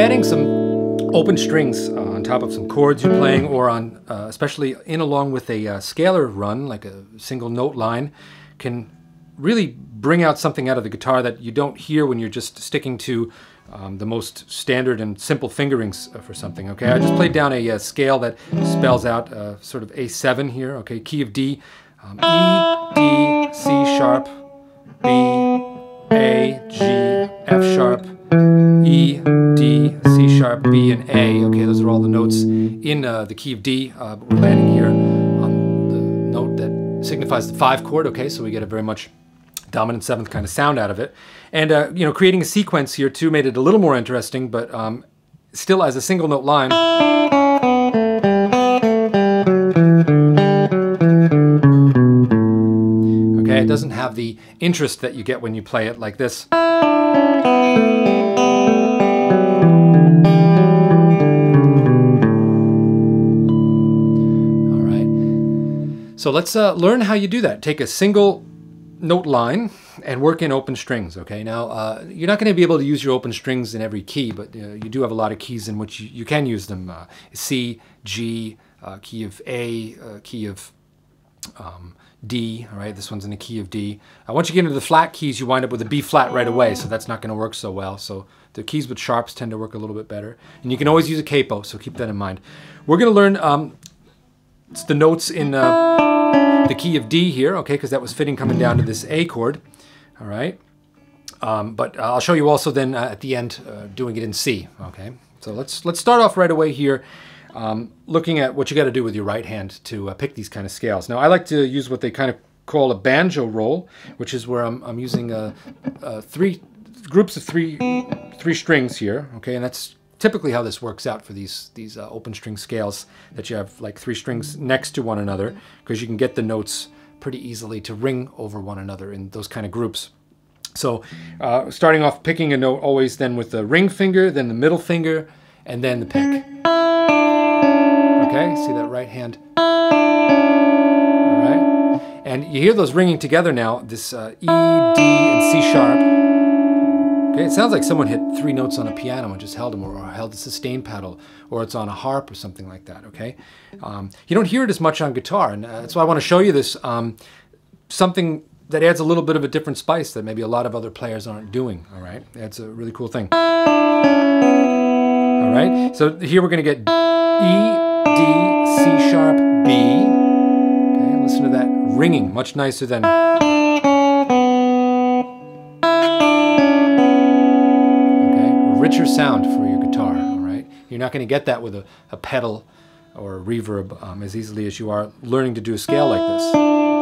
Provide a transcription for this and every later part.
adding some open strings on top of some chords you're playing, or on, especially in along with a scalar run, like a single note line, can really bring out something out of the guitar that you don't hear when you're just sticking to the most standard and simple fingerings for something. Okay, I just played down a scale that spells out sort of A7 here. Okay, key of D, E, D, C sharp, B, A, G, F sharp, E, D, C sharp, B, and A. Okay, those are all the notes in the key of D, but we're landing here on the note that signifies the 5 chord. Okay, so we get a very much dominant 7th kind of sound out of it. And you know, creating a sequence here too made it a little more interesting, but still as a single note line. Okay, it doesn't have the interest that you get when you play it like this. So let's learn how you do that. Take a single note line and work in open strings. Okay, now you're not going to be able to use your open strings in every key, but you do have a lot of keys in which you can use them. C, G, key of A, key of D. All right, this one's in the key of D. Once you get into the flat keys, you wind up with a B flat right away, so that's not going to work so well. So the keys with sharps tend to work a little bit better. And you can always use a capo, so keep that in mind. We're going to learn it's the notes in the key of D here, okay, because that was fitting coming down to this A chord, all right? But I'll show you also then at the end doing it in C, okay? So let's start off right away here looking at what you got to do with your right hand to pick these kind of scales. Now I like to use what they kind of call a banjo roll, which is where I'm using three groups of three strings here, okay, and that's typically how this works out for these open string scales, that you have like 3 strings next to one another, because you can get the notes pretty easily to ring over one another in those kind of groups. So starting off picking a note always then with the ring finger, then the middle finger, and then the pick. Okay, see that right hand? All right, and you hear those ringing together now, this E, D, and C sharp. Okay, it sounds like someone hit 3 notes on a piano and just held them, or held a sustain pedal, or it's on a harp or something like that, okay? You don't hear it as much on guitar, and that's why I want to show you this, something that adds a little bit of a different spice that maybe a lot of other players aren't doing, all right? That's a really cool thing. All right, so here we're going to get E, D, C sharp, B. Okay, listen to that ringing, much nicer than... richer sound for your guitar, all right? You're not going to get that with a pedal or a reverb as easily as you are learning to do a scale like this. All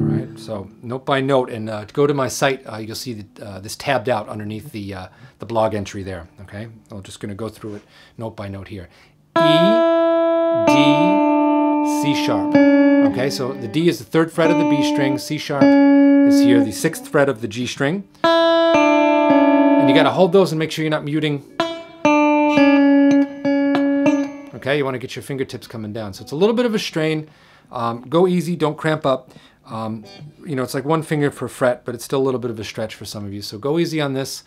right, so note by note, and go to my site, you'll see this tabbed out underneath the blog entry there, okay? I'm just going to go through it note by note here. E, D, C sharp. Okay, so the D is the 3rd fret of the B string, C sharp is here, the 6th fret of the G string. And you got to hold those and make sure you're not muting. Okay, you want to get your fingertips coming down. So it's a little bit of a strain. Go easy, don't cramp up. You know, it's like 1 finger per fret, but it's still a little bit of a stretch for some of you. So go easy on this.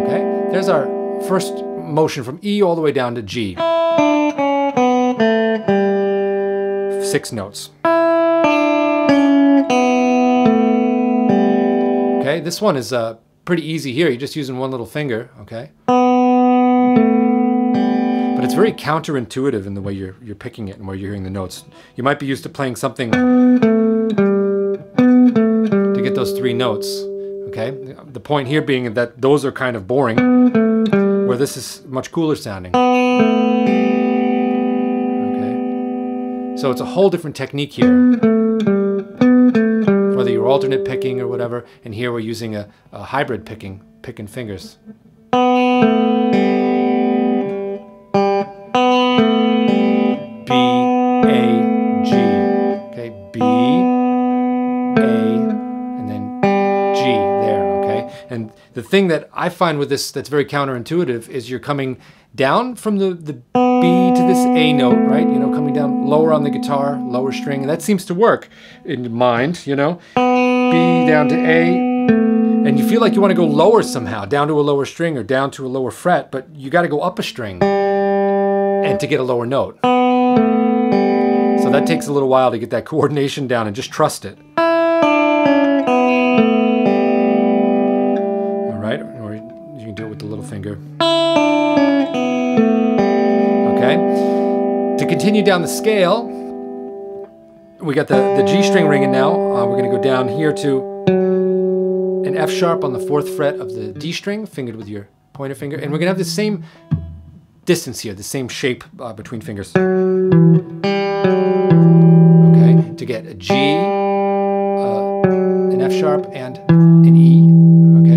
Okay, there's our first motion from E all the way down to G. 6 notes. Okay, this one is pretty easy here. You're just using 1 little finger, okay? But it's very counterintuitive in the way you're picking it and where you're hearing the notes. You might be used to playing something to get those 3 notes, okay? The point here being that those are kind of boring, where this is much cooler sounding. So it's a whole different technique here, whether you're alternate picking or whatever, and here we're using a hybrid picking fingers. B, A, G, okay, B, A, and then G there, okay? And the thing that I find with this that's very counterintuitive is you're coming down from the B to this A note, right? You know, coming down lower on the guitar, lower string. And that seems to work in your mind, you know. B down to A. And you feel like you want to go lower somehow, down to a lower string or down to a lower fret, but you got to go up a string and to get a lower note. So that takes a little while to get that coordination down, and just trust it. All right, or you can do it with the little finger. Okay, to continue down the scale, we got the G string ringing now. We're going to go down here to an F sharp on the 4th fret of the D string, fingered with your pointer finger, and we're going to have the same distance here, the same shape between fingers. Okay, to get a G, an F sharp, and an E. Okay,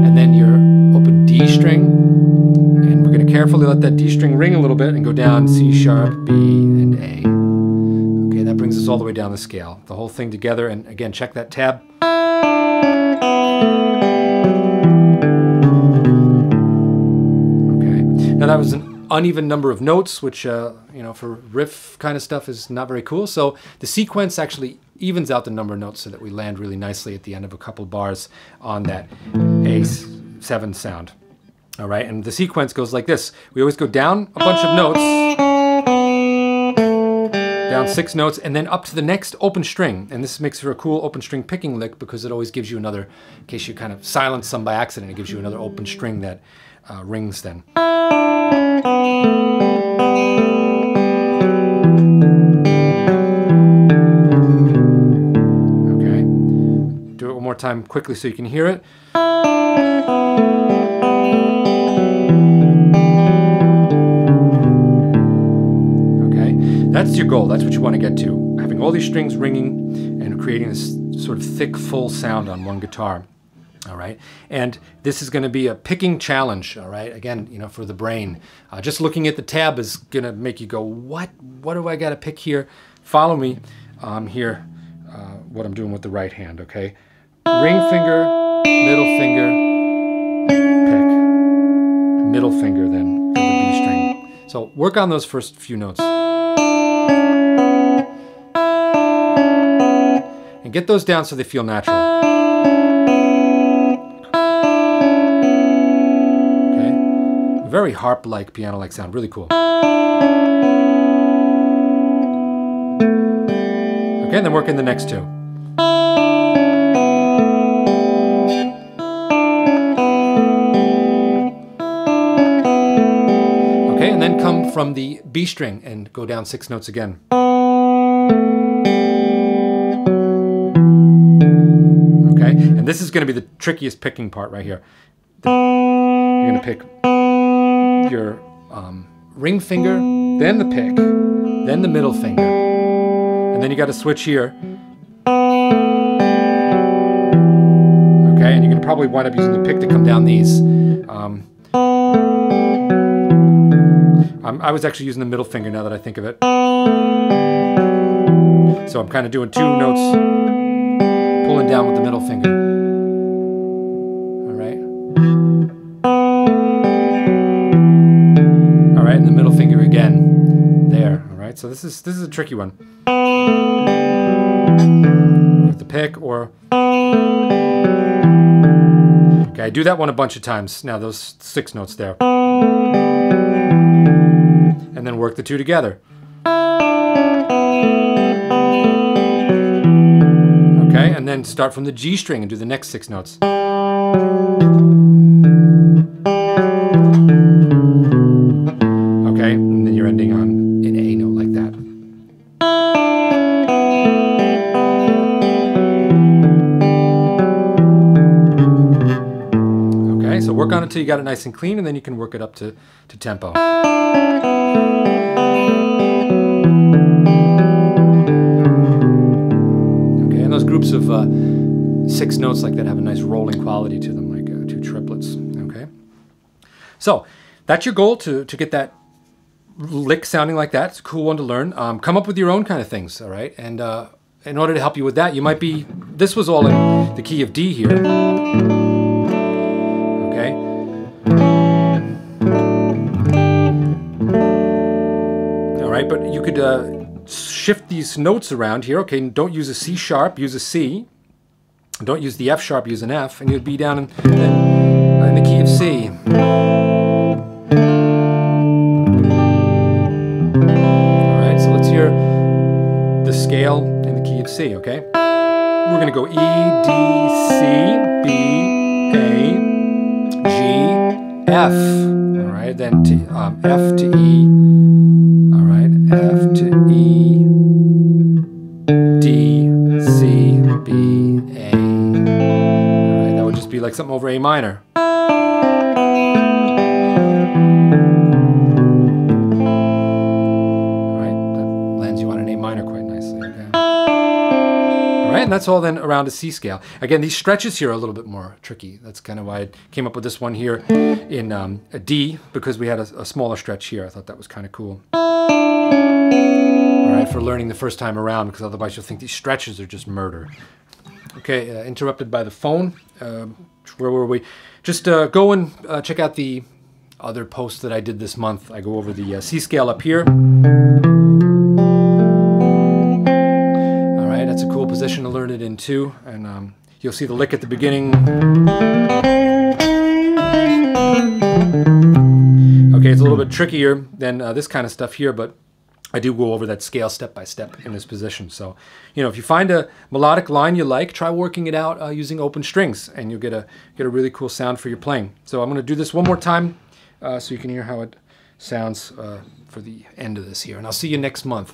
and then your open D string, and we're going to carefully let that D string ring a little bit and go down C sharp, B, and A. Okay, that brings us all the way down the scale, the whole thing together. And again, check that tab. Now that was an uneven number of notes, which, you know, for riff kind of stuff is not very cool. So the sequence actually evens out the number of notes so that we land really nicely at the end of a couple bars on that A7 sound. All right, and the sequence goes like this. We always go down a bunch of notes, down 6 notes, and then up to the next open string. And this makes for a cool open string picking lick because it always gives you another, in case you kind of silence some by accident, it gives you another open string that rings then. Okay, do it one more time quickly so you can hear it. Okay, that's your goal. That's what you want to get to. Having all these strings ringing and creating this sort of thick, full sound on one guitar. All right, and this is going to be a picking challenge. All right, again, you know, for the brain. Just looking at the tab is going to make you go, what do I got to pick here? Follow me here, what I'm doing with the right hand, okay? Ring finger, middle finger, pick, middle finger then for the B string. So work on those first few notes. And get those down so they feel natural. Very harp-like, piano-like sound, really cool. Okay, and then work in the next 2. Okay, and then come from the B string and go down 6 notes again. Okay, and this is going to be the trickiest picking part right here. You're going to pick your ring finger, then the pick, then the middle finger, and then you got to switch here. Okay, and you're going to probably wind up using the pick to come down these. I was actually using the middle finger now that I think of it. So I'm kind of doing 2 notes, pulling down with the middle finger. And the middle finger again there. All right, so this is a tricky one with the pick, or okay, I do that one a bunch of times now, those 6 notes there, and then work the 2 together. Okay, and then start from the G string and do the next 6 notes. Okay, and then you're ending on an A note like that. Okay, so work on it until you got it nice and clean, and then you can work it up to tempo. Okay, and those groups of 6 notes like that have a nice rolling quality to them, like 2 triplets. Okay, so that's your goal, to get that lick sounding like that. It's a cool one to learn. Come up with your own kind of things, all right? And in order to help you with that, you might be, this was all in the key of D here. Okay, you could shift these notes around here. Okay, don't use a C sharp, use a C. Don't use the F sharp, use an F, and you'd be down in the key of C. All right, so let's hear the scale in the key of C, okay? We're going to go E, D, C, B, A, G, F. All right, then to, F to E. All right, F to E, D, C, B, A. All right, that would just be like something over A minor. All right, that lands you on an A minor quite nicely. Okay. All right, and that's all then around a C scale. Again, these stretches here are a little bit more tricky. That's kind of why I came up with this one here in a D, because we had a smaller stretch here. I thought that was kind of cool. All right, for learning the first time around, because otherwise you'll think these stretches are just murder. Okay, interrupted by the phone. Where were we? Just go and check out the other posts that I did this month. I go over the C scale up here. All right, that's a cool position to learn it in too. And you'll see the lick at the beginning. Okay, it's a little bit trickier than this kind of stuff here, but I do go over that scale step by step in this position. So, you know, if you find a melodic line you like, try working it out using open strings, and you'll get a really cool sound for your playing. So I'm going to do this one more time so you can hear how it sounds for the end of this here. And I'll see you next month.